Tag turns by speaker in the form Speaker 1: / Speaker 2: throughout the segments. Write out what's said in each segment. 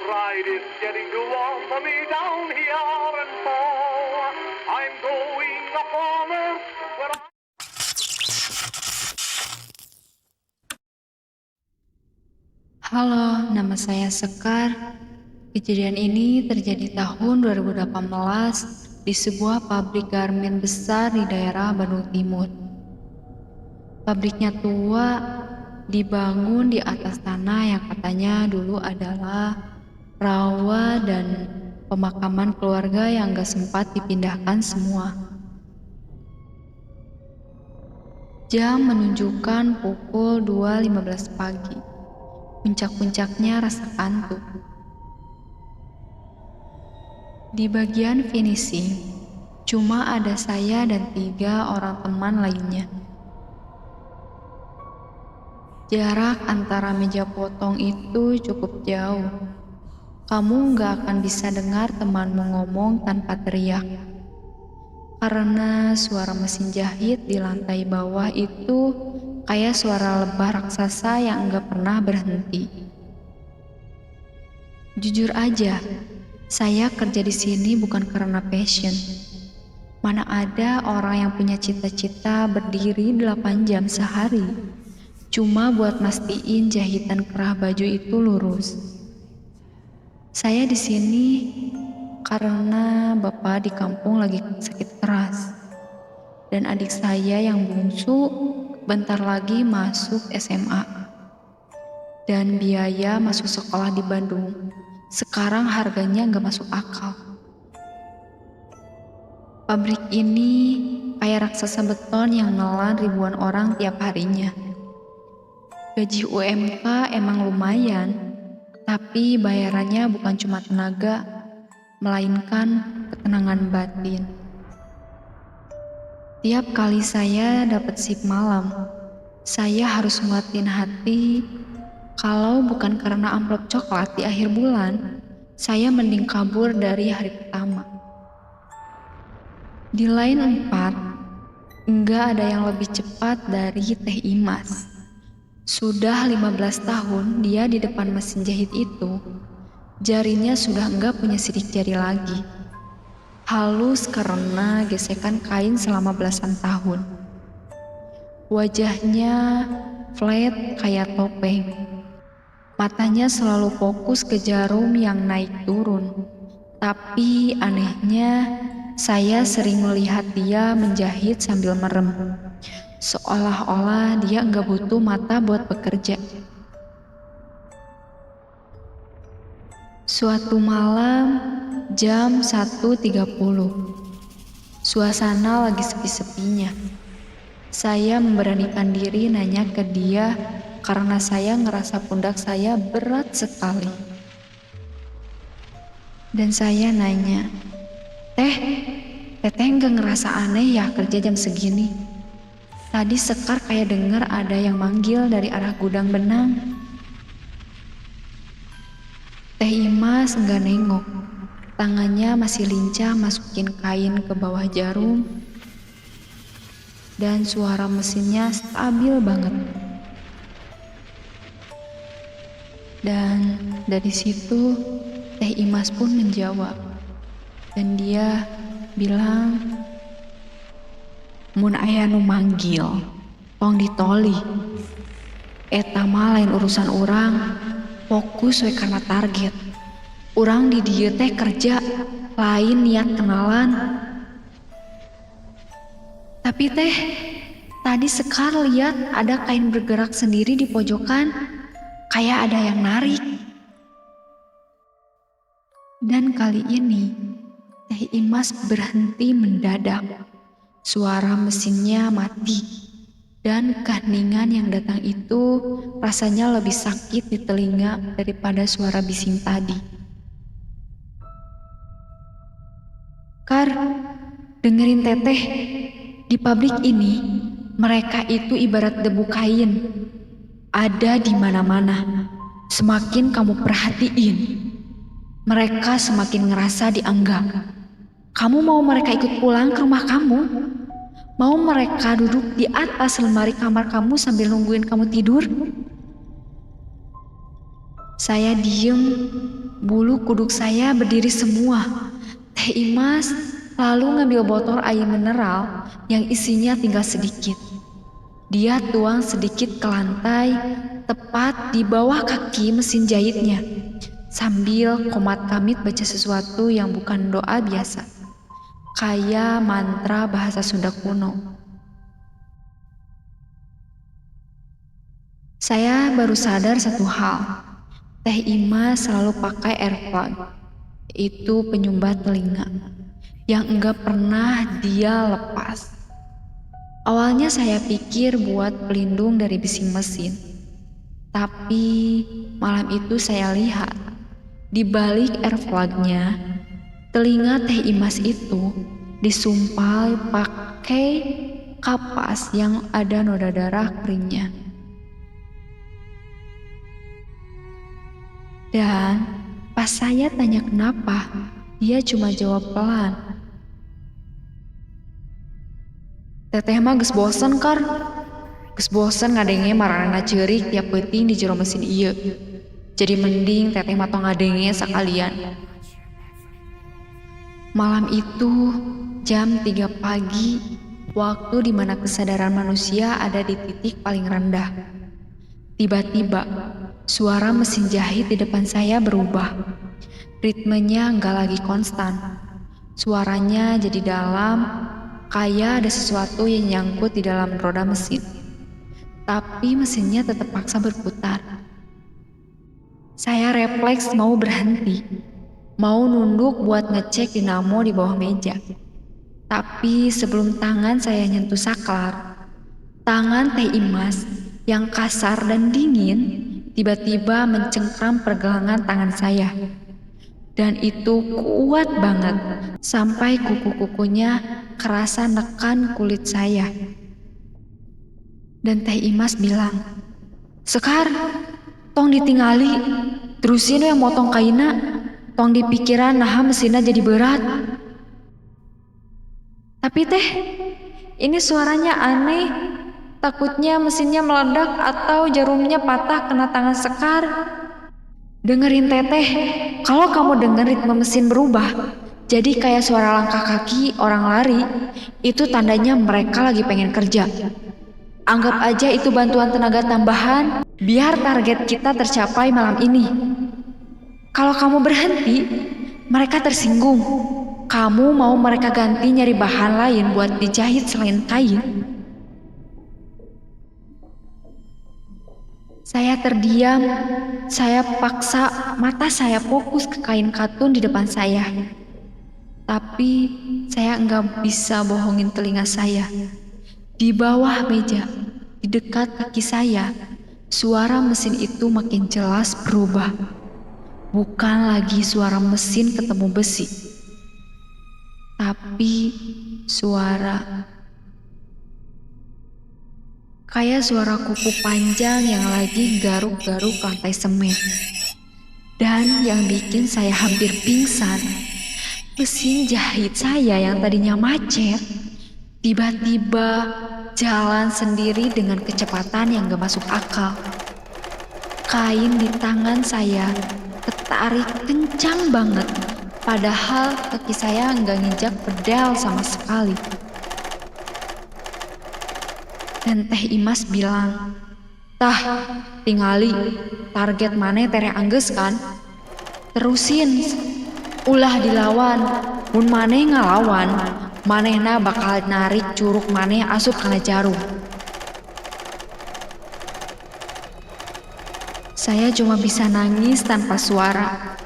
Speaker 1: Pride is getting too warm for me down here, and so I'm going up on earth where I...
Speaker 2: Halo, nama saya Sekar. Kejadian ini terjadi tahun 2018 di sebuah pabrik garmen besar di daerah Bandung Timur. Pabriknya tua, dibangun di atas tanah yang katanya dulu adalah rawa dan pemakaman keluarga yang gak sempat dipindahkan semua. Jam menunjukkan pukul 2.15 pagi. Puncak-puncaknya rasa kantuk. Di bagian finishing, cuma ada saya dan 3 orang teman lainnya. Jarak antara meja potong itu cukup jauh. Kamu nggak akan bisa dengar temanmu ngomong tanpa teriak. Karena suara mesin jahit di lantai bawah itu kayak suara lebah raksasa yang nggak pernah berhenti. Jujur aja, saya kerja di sini bukan karena passion. Mana ada orang yang punya cita-cita berdiri 8 jam sehari cuma buat mastiin jahitan kerah baju itu lurus. Saya di sini karena bapak di kampung lagi sakit keras dan adik saya yang bungsu bentar lagi masuk SMA. Dan biaya masuk sekolah di Bandung sekarang harganya gak masuk akal. Pabrik ini kayak raksasa beton yang nelan ribuan orang tiap harinya. Gaji UMK emang lumayan, tapi bayarannya bukan cuma tenaga, melainkan ketenangan batin. Tiap kali saya dapat shift malam, saya harus nguatin hati. Kalau bukan karena amplop coklat di akhir bulan, saya mending kabur dari hari pertama. Di line 4, enggak ada yang lebih cepat dari Teh Imas. Sudah 15 tahun dia di depan mesin jahit itu, jarinya sudah enggak punya sidik jari lagi. Halus karena gesekan kain selama belasan tahun. Wajahnya flat kayak topeng. Matanya selalu fokus ke jarum yang naik turun. Tapi anehnya, saya sering melihat dia menjahit sambil merem. Seolah-olah dia nggak butuh mata buat bekerja. Suatu malam, jam 1.30. Suasana lagi sepi-sepinya. Saya memberanikan diri nanya ke dia karena saya ngerasa pundak saya berat sekali. Dan saya nanya, Teteh nggak ngerasa aneh ya kerja jam segini? Tadi Sekar kayak dengar ada yang manggil dari arah gudang benang. Teh Imas nggak nengok. Tangannya masih lincah masukin kain ke bawah jarum. Dan suara mesinnya stabil banget. Dan dari situ Teh Imas pun menjawab. Dan dia bilang, mun aya nu manggil, tong ditoli. Eta mah lain urusan urang, fokus we karena target. Urang di dieu teh kerja, lain niat kenalan. Tapi teh, tadi Sekar lihat ada kain bergerak sendiri di pojokan, kayak ada yang narik. Dan kali ini, Teh Imas berhenti mendadak. Suara mesinnya mati, dan keheningan yang datang itu rasanya lebih sakit di telinga daripada suara bising tadi. Kar, dengerin Teteh, di pabrik ini mereka itu ibarat debu kain, ada di mana-mana. Semakin kamu perhatiin, mereka semakin ngerasa dianggap. Kamu mau mereka ikut pulang ke rumah kamu? Mau mereka duduk di atas lemari kamar kamu sambil nungguin kamu tidur? Saya diem, bulu kuduk saya berdiri semua. Teh Imas lalu ngambil botol air mineral yang isinya tinggal sedikit. Dia tuang sedikit ke lantai, tepat di bawah kaki mesin jahitnya, sambil komat kamit baca sesuatu yang bukan doa biasa, kayak mantra bahasa Sunda kuno. Saya baru sadar satu hal, Teh Imas selalu pakai earplug, itu penyumbat telinga, yang enggak pernah dia lepas. Awalnya saya pikir buat pelindung dari bising mesin, tapi malam itu saya lihat, di balik earplug-nya, telinga Teh Imas itu disumpal pakai kapas yang ada noda darah keringnya. Dan pas saya tanya kenapa, dia cuma jawab pelan. Teteh mah geus bosen kar. Geus bosen ngadenge marana ceurik tiap peuting di jero mesin ieu. Jadi mending teteh mah tong ngadenge sakalian. Malam itu jam 3 pagi, waktu dimana kesadaran manusia ada di titik paling rendah. Tiba-tiba, suara mesin jahit di depan saya berubah. Ritmenya nggak lagi konstan. Suaranya jadi dalam, kayak ada sesuatu yang nyangkut di dalam roda mesin. Tapi mesinnya tetap paksa berputar. Saya refleks mau berhenti, mau nunduk buat ngecek dinamo di bawah meja. Tapi sebelum tangan saya nyentuh saklar, tangan Teh Imas yang kasar dan dingin tiba-tiba mencengkram pergelangan tangan saya. Dan itu kuat banget, sampai kuku-kukunya kerasa nekan kulit saya. Dan Teh Imas bilang, "Sekar, tong ditingali, terusin yang motong kaina, tong dipikiran nah mesinnya jadi berat." Tapi teh, ini suaranya aneh. Takutnya mesinnya meledak atau jarumnya patah kena tangan Sekar. Dengerin teteh, kalau kamu denger ritme mesin berubah, jadi kayak suara langkah kaki orang lari, itu tandanya mereka lagi pengen kerja. Anggap aja itu bantuan tenaga tambahan, biar target kita tercapai malam ini. Kalau kamu berhenti, mereka tersinggung. Kamu mau mereka ganti nyari bahan lain buat dijahit selain kain? Saya terdiam, saya paksa mata saya fokus ke kain katun di depan saya. Tapi saya nggak bisa bohongin telinga saya. Di bawah meja, di dekat kaki saya, suara mesin itu makin jelas berubah. Bukan lagi suara mesin ketemu besi, tapi suara kayak suara kuku panjang yang lagi garuk-garuk lantai semen. Dan yang bikin saya hampir pingsan, mesin jahit saya yang tadinya macet, tiba-tiba jalan sendiri dengan kecepatan yang gak masuk akal. Kain di tangan saya ketarik kencang banget, padahal kaki saya gak nginjak pedal sama sekali. Dan Teh Imas bilang, "Tah, tingali, target maneh tere anggeus kan? Terusin, ulah dilawan, mun maneh ngalawan, manehna bakal narik curug maneh asup kana jarum." Saya cuma bisa nangis tanpa suara.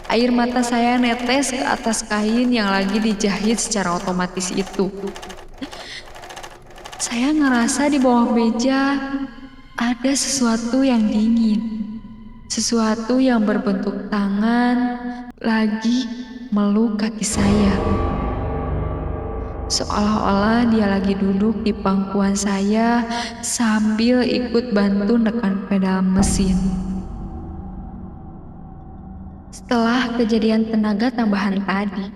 Speaker 2: Air mata saya netes ke atas kain yang lagi dijahit secara otomatis itu. Saya ngerasa di bawah meja ada sesuatu yang dingin, sesuatu yang berbentuk tangan lagi meluk kaki saya. Seolah-olah dia lagi duduk di pangkuan saya sambil ikut bantu nekan pedal mesin. Setelah kejadian tenaga tambahan tadi,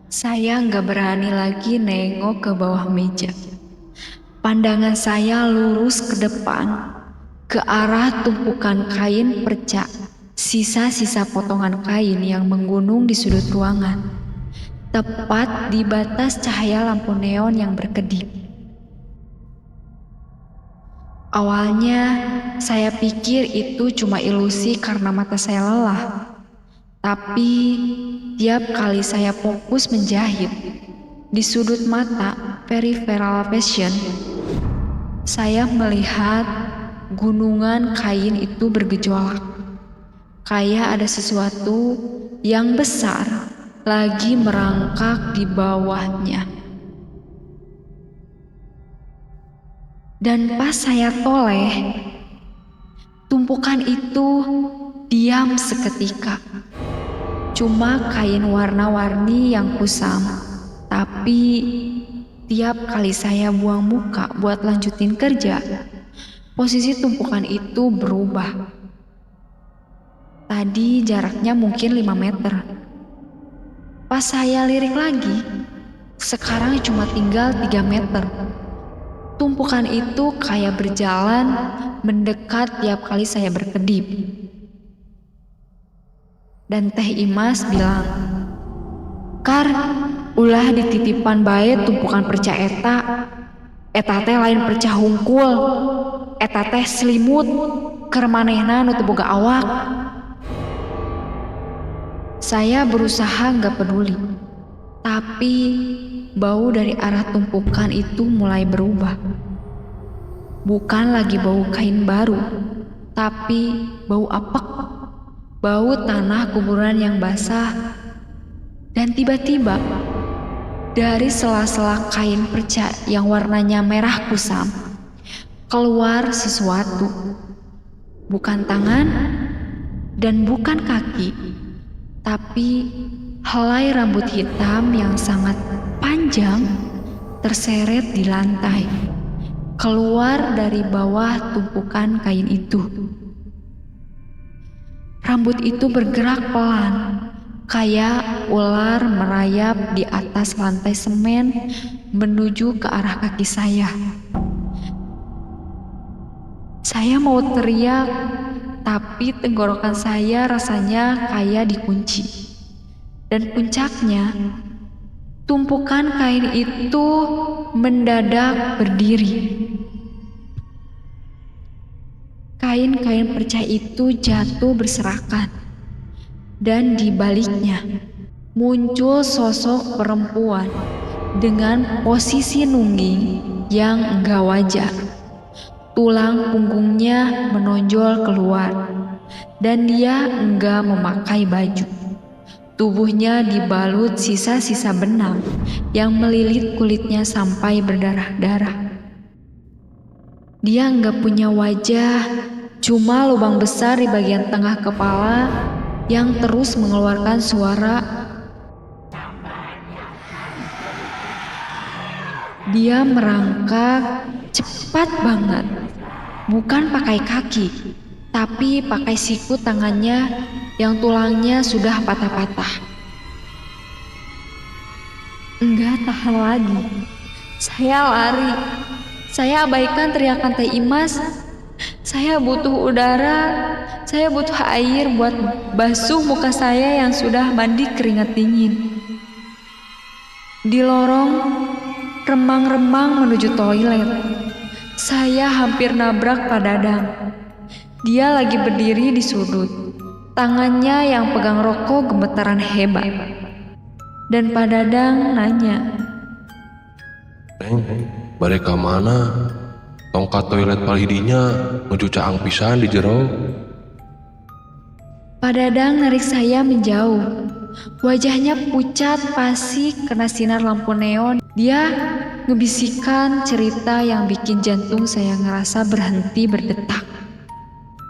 Speaker 2: saya nggak berani lagi nengok ke bawah meja. Pandangan saya lurus ke depan, ke arah tumpukan kain perca sisa-sisa potongan kain yang menggunung di sudut ruangan, tepat di batas cahaya lampu neon yang berkedip. Awalnya, saya pikir itu cuma ilusi karena mata saya lelah. Tapi, tiap kali saya fokus menjahit, di sudut mata peripheral vision, saya melihat gunungan kain itu bergejolak. Kayak ada sesuatu yang besar lagi merangkak di bawahnya. Dan pas saya toleh, tumpukan itu diam seketika. Cuma kain warna-warni yang kusam. Tapi tiap kali saya buang muka buat lanjutin kerja, posisi tumpukan itu berubah. Tadi jaraknya mungkin 5 meter. Pas saya lirik lagi, sekarang cuma tinggal 3 meter. Tumpukan itu kayak berjalan mendekat tiap kali saya berkedip. Dan Teh Imas bilang, "Kar, ulah dititipan bae tumpukan perca eta. Eta teh lain perca hungkul. Eta teh selimut, keur manehna nu teu boga awak." Saya berusaha gak peduli, tapi bau dari arah tumpukan itu mulai berubah. Bukan lagi bau kain baru, tapi bau apek, bau tanah kuburan yang basah. Dan tiba-tiba, dari sela-sela kain perca yang warnanya merah kusam, keluar sesuatu. Bukan tangan dan bukan kaki, tapi helai rambut hitam yang sangat panjang terseret di lantai, keluar dari bawah tumpukan kain itu. Rambut itu bergerak pelan, kayak ular merayap di atas lantai semen menuju ke arah kaki saya. Saya mau teriak, tapi tenggorokan saya rasanya kayak dikunci. Dan puncaknya, tumpukan kain itu mendadak berdiri. Kain-kain perca itu jatuh berserakan. Dan di baliknya, muncul sosok perempuan dengan posisi nungging yang enggak wajar. Tulang punggungnya menonjol keluar, dan dia enggak memakai baju. Tubuhnya dibalut sisa-sisa benang yang melilit kulitnya sampai berdarah-darah. Dia enggak punya wajah, cuma lubang besar di bagian tengah kepala yang terus mengeluarkan suara. Dia merangkak cepat banget. Bukan pakai kaki, tapi pakai siku tangannya yang tulangnya sudah patah-patah. Enggak tahan lagi. Saya lari. Saya abaikan teriakan Teh Imas. Saya butuh udara. Saya butuh air buat basuh muka saya yang sudah mandi keringat dingin. Di lorong, remang-remang menuju toilet. Saya hampir nabrak Pak Dadang. Dia lagi berdiri di sudut. Tangannya yang pegang rokok gemetaran hebat. Dan Pak Dadang nanya,
Speaker 3: "Neng, bade ka mana? Tongkat toilet palidinya nuju caang pisan di jero."
Speaker 2: Pak Dadang narik saya menjauh. Wajahnya pucat pasik kena sinar lampu neon. Dia ngebisikkan cerita yang bikin jantung saya ngerasa berhenti berdetak.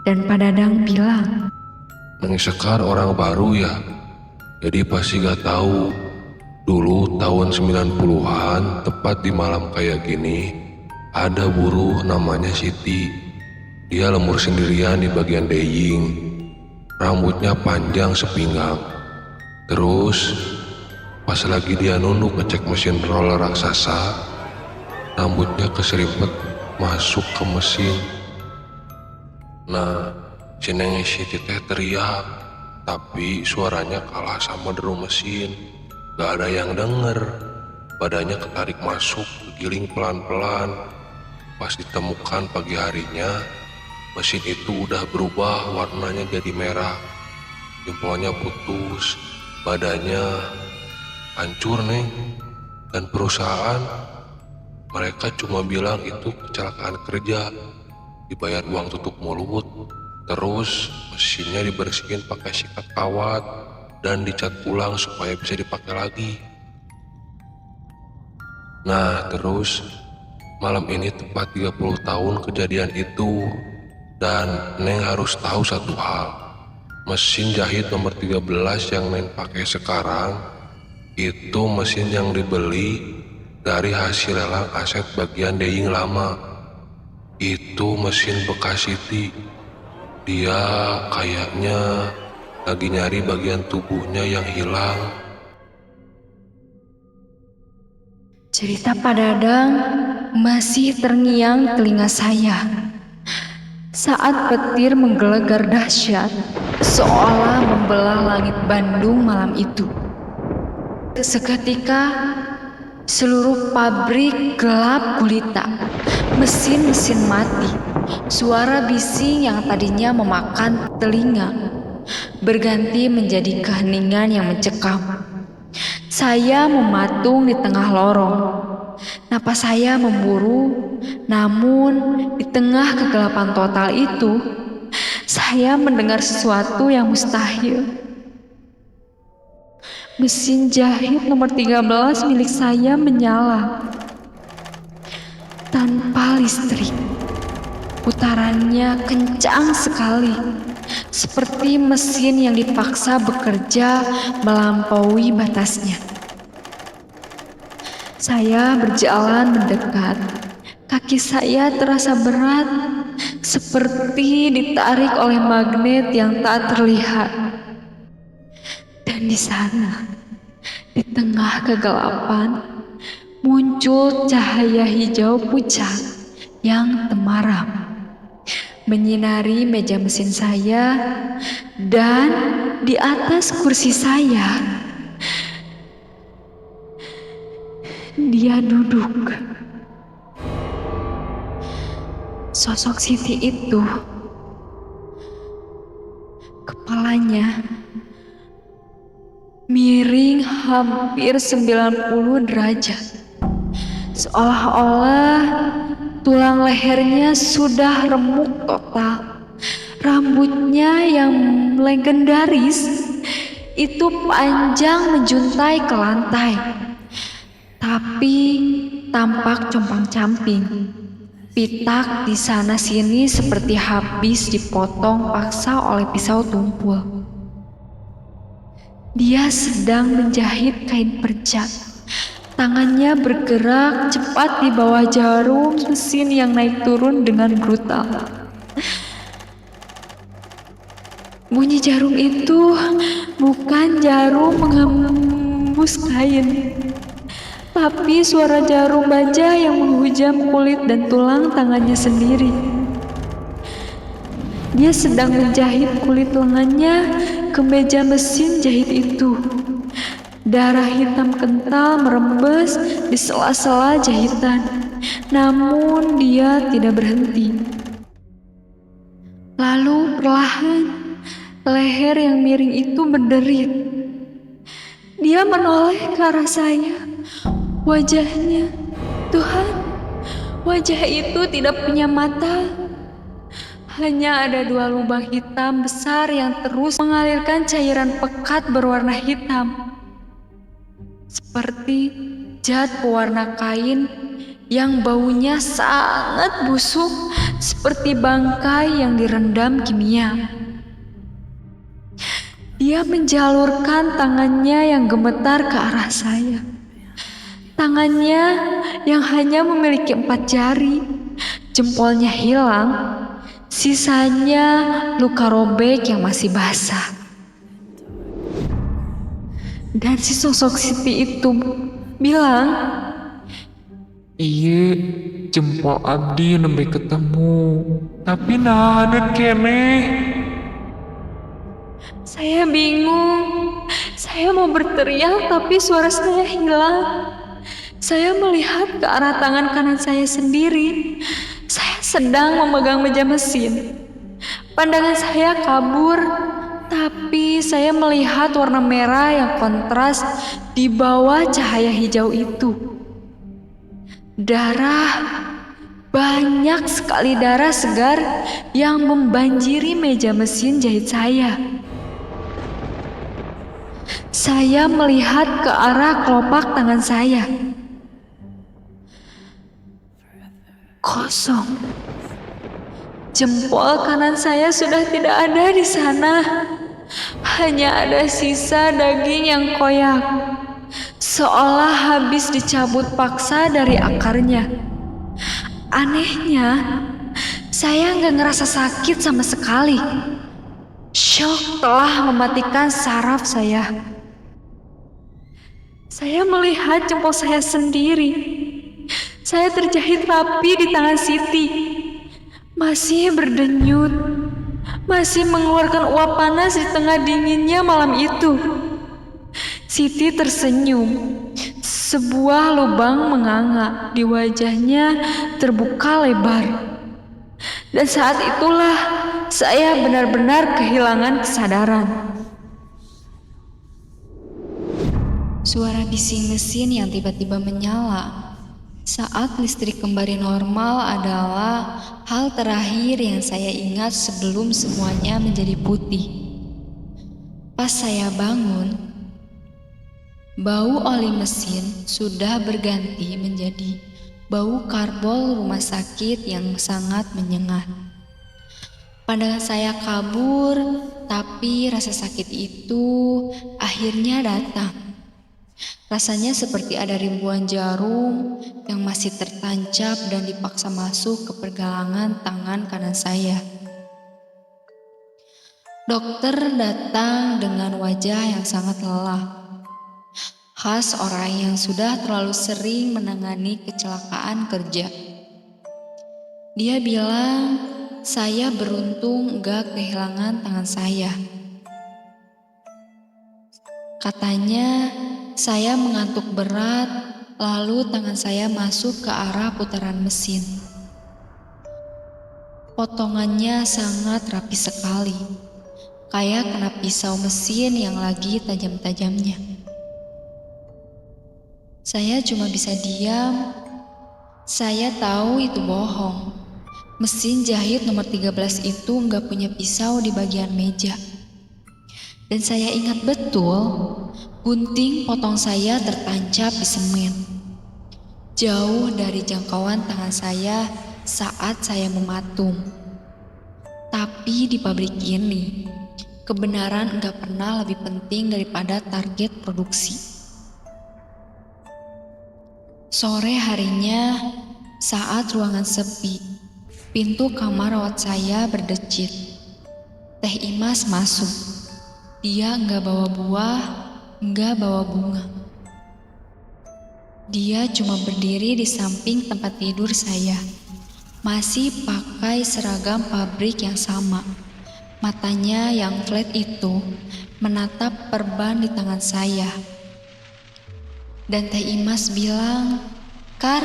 Speaker 2: Dan Pak Dadang bilang,
Speaker 3: "Neng Sekar orang baru ya, jadi pasti gak tahu. Dulu tahun 90-an, tepat di malam kayak gini, ada buruh namanya Siti. Dia lemur sendirian di bagian deying. Rambutnya panjang sepinggang. Terus, pas lagi dia nunduk ngecek mesin roller raksasa, rambutnya keserimpet masuk ke mesin. Nah, Si Neng Siti teh teriak, tapi suaranya kalah sama deru mesin. Gak ada yang denger. Badannya ketarik masuk, giling pelan-pelan. Pas ditemukan pagi harinya, mesin itu udah berubah warnanya jadi merah. Jempolnya putus, badannya hancur Neng. Dan perusahaan, mereka cuma bilang itu kecelakaan kerja, dibayar uang tutup mulut. Terus mesinnya dibersihin pakai sikat kawat dan dicat ulang supaya bisa dipakai lagi. Nah terus malam ini tepat 30 tahun kejadian itu. Dan Neng harus tahu satu hal. Mesin jahit nomor 13 yang Neng pakai sekarang itu mesin yang dibeli dari hasil lelang aset bagian Deying lama. Itu mesin bekas Siti. Dia kayaknya lagi nyari bagian tubuhnya yang hilang.
Speaker 2: Cerita Pak Dadang masih terngiang telinga saya saat petir menggelegar dahsyat, seolah membelah langit Bandung malam itu. Seketika seluruh pabrik gelap gulita, mesin-mesin mati, suara bising yang tadinya memakan telinga berganti menjadi keheningan yang mencekam. Saya mematung di tengah lorong. Napas saya memburu, namun di tengah kegelapan total itu, saya mendengar sesuatu yang mustahil. Mesin jahit nomor 13 milik saya menyala tanpa listrik. Putarannya kencang sekali, seperti mesin yang dipaksa bekerja melampaui batasnya. Saya berjalan mendekat. Kaki saya terasa berat, seperti ditarik oleh magnet yang tak terlihat. Dan di sana, di tengah kegelapan, muncul cahaya hijau pucat yang temaram, menyinari meja mesin saya, dan di atas kursi saya dia duduk. Sosok Siti itu, kepalanya miring hampir 90 derajat, seolah-olah tulang lehernya sudah remuk total. Rambutnya yang legendaris itu panjang menjuntai ke lantai, tapi tampak compang-camping. Pitak di sana sini seperti habis dipotong paksa oleh pisau tumpul. Dia sedang menjahit kain perca. Tangannya bergerak cepat di bawah jarum mesin yang naik turun dengan brutal. Bunyi jarum itu bukan jarum menghembus kain, tapi suara jarum baja yang menghujam kulit dan tulang tangannya sendiri. Dia sedang menjahit kulit lengannya ke meja mesin jahit itu. Darah hitam kental merembes di sela-sela jahitan, namun dia tidak berhenti. Lalu perlahan, leher yang miring itu berderit. Dia menoleh ke arah saya. Wajahnya, Tuhan, wajah itu tidak punya mata. Hanya ada 2 lubang hitam besar yang terus mengalirkan cairan pekat berwarna hitam, seperti zat pewarna kain yang baunya sangat busuk, seperti bangkai yang direndam kimia. Dia menjalurkan tangannya yang gemetar ke arah saya. Tangannya yang hanya memiliki 4 jari, jempolnya hilang, sisanya luka robek yang masih basah. Dan si sosok Siti itu bilang,
Speaker 4: "Iya, jempol abdi nembe ketemu. Tapi nah ada keneh."
Speaker 2: Saya bingung. Saya mau berteriak tapi suara saya hilang. Saya melihat ke arah tangan kanan saya sendiri. Saya sedang memegang meja mesin. Pandangan saya kabur, tapi saya melihat warna merah yang kontras di bawah cahaya hijau itu. Darah, banyak sekali darah segar yang membanjiri meja mesin jahit saya. Saya melihat ke arah kelopak tangan saya. Kosong. Jempol kanan saya sudah tidak ada di sana. Hanya ada sisa daging yang koyak, seolah habis dicabut paksa dari akarnya. Anehnya, saya nggak ngerasa sakit sama sekali. Shock telah mematikan saraf saya. Saya melihat jempol saya sendiri. Saya terjahit rapi di tangan Siti. Masih berdenyut, masih mengeluarkan uap panas di tengah dinginnya malam itu. Siti tersenyum. Sebuah lubang menganga di wajahnya terbuka lebar. Dan saat itulah saya benar-benar kehilangan kesadaran. Suara bising mesin yang tiba-tiba menyala saat listrik kembali normal adalah hal terakhir yang saya ingat sebelum semuanya menjadi putih. Pas saya bangun, bau oli mesin sudah berganti menjadi bau karbol rumah sakit yang sangat menyengat. Pandangan saya kabur, tapi rasa sakit itu akhirnya datang. Rasanya seperti ada ribuan jarum yang masih tertancap dan dipaksa masuk ke pergelangan tangan kanan saya. Dokter datang dengan wajah yang sangat lelah, khas orang yang sudah terlalu sering menangani kecelakaan kerja. Dia bilang, saya beruntung enggak kehilangan tangan saya. Katanya, saya mengantuk berat, lalu tangan saya masuk ke arah putaran mesin. Potongannya sangat rapi sekali, kayak kena pisau mesin yang lagi tajam-tajamnya. Saya cuma bisa diam. Saya tahu itu bohong. Mesin jahit nomor 13 itu nggak punya pisau di bagian meja. Dan saya ingat betul, gunting potong saya tertancap di semen, jauh dari jangkauan tangan saya saat saya mematung. Tapi di pabrik ini, kebenaran enggak pernah lebih penting daripada target produksi. Sore harinya, saat ruangan sepi, pintu kamar rawat saya berdecit. Teh Imas masuk. Dia enggak bawa buah, enggak bawa bunga. Dia cuma berdiri di samping tempat tidur saya. Masih pakai seragam pabrik yang sama. Matanya yang flat itu menatap perban di tangan saya. Dan Teh Imas bilang, "Kar,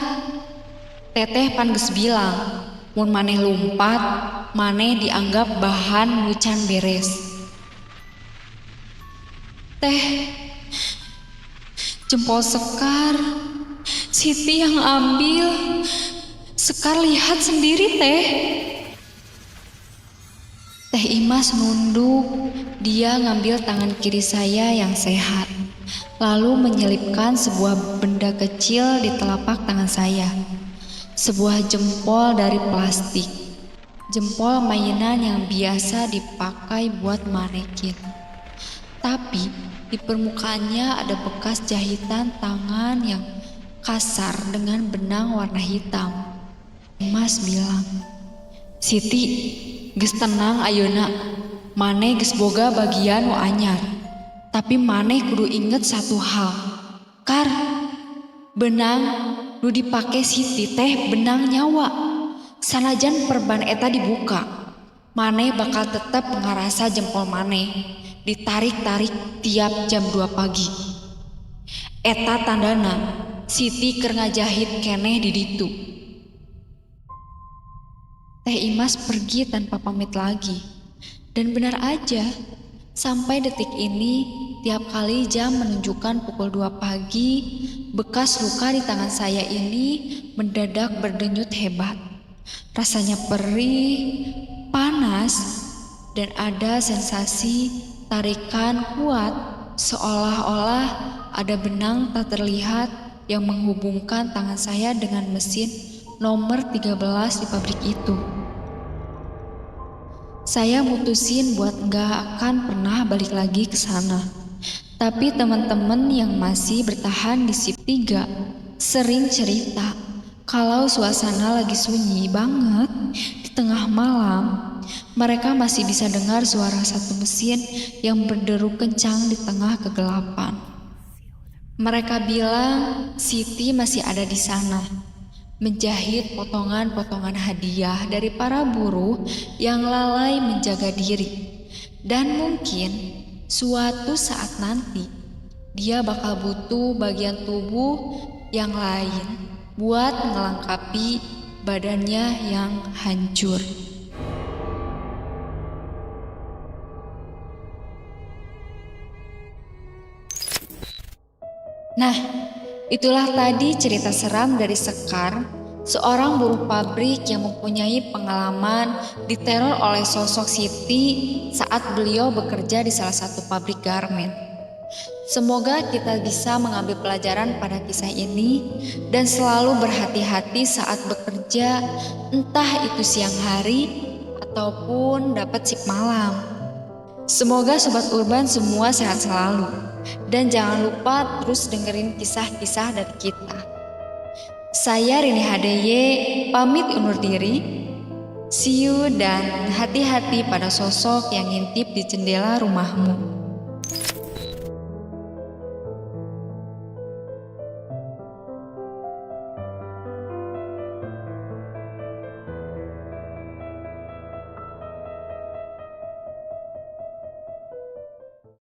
Speaker 2: teteh pan geus bilang, mun maneh lumpat, maneh dianggap bahan nu can beres." Teh, jempol Sekar, Siti yang ambil. Sekar lihat sendiri, Teh. Teh Imas nunduk, dia ngambil tangan kiri saya yang sehat, lalu menyelipkan sebuah benda kecil di telapak tangan saya. Sebuah jempol dari plastik. Jempol mainan yang biasa dipakai buat manekin. Tapi di permukaannya ada bekas jahitan tangan yang kasar dengan benang warna hitam. Mas bilang, "Siti, geus tenang ayeuna. Maneh geus boga bagian nu anyar. Tapi maneh kudu inget satu hal. Kar, benang nu dipake Siti teh benang nyawa. Sanajan perban eta dibuka, maneh bakal tetep ngarasa jempol maneh. ditarik-tarik tiap jam 2 pagi. Eta tandana Siti keur ngajahit keneh di ditu. Teh Imas pergi tanpa pamit lagi. Dan benar aja, sampai detik ini tiap kali jam menunjukkan pukul 2 pagi, bekas luka di tangan saya ini mendadak berdenyut hebat. Rasanya perih, panas, dan ada sensasi tarikan kuat seolah-olah ada benang tak terlihat yang menghubungkan tangan saya dengan mesin nomor 13 di pabrik itu. Saya mutusin buat gak akan pernah balik lagi ke sana. Tapi teman-teman yang masih bertahan di SIP 3 sering cerita kalau suasana lagi sunyi banget di tengah malam, mereka masih bisa dengar suara satu mesin yang berderu kencang di tengah kegelapan. Mereka bilang Siti masih ada di sana, menjahit potongan-potongan hadiah dari para buruh yang lalai menjaga diri. Dan mungkin suatu saat nanti dia bakal butuh bagian tubuh yang lain buat melengkapi badannya yang hancur. Nah, itulah tadi cerita seram dari Sekar, seorang buruh pabrik yang mempunyai pengalaman diteror oleh sosok Siti saat beliau bekerja di salah satu pabrik garmen. Semoga kita bisa mengambil pelajaran pada kisah ini dan selalu berhati-hati saat bekerja, entah itu siang hari ataupun dapat shift malam. Semoga Sobat Urban semua sehat selalu. Dan jangan lupa terus dengerin kisah-kisah dari kita. Saya Rini HDY pamit undur diri. See you dan hati-hati pada sosok yang ngintip di jendela rumahmu.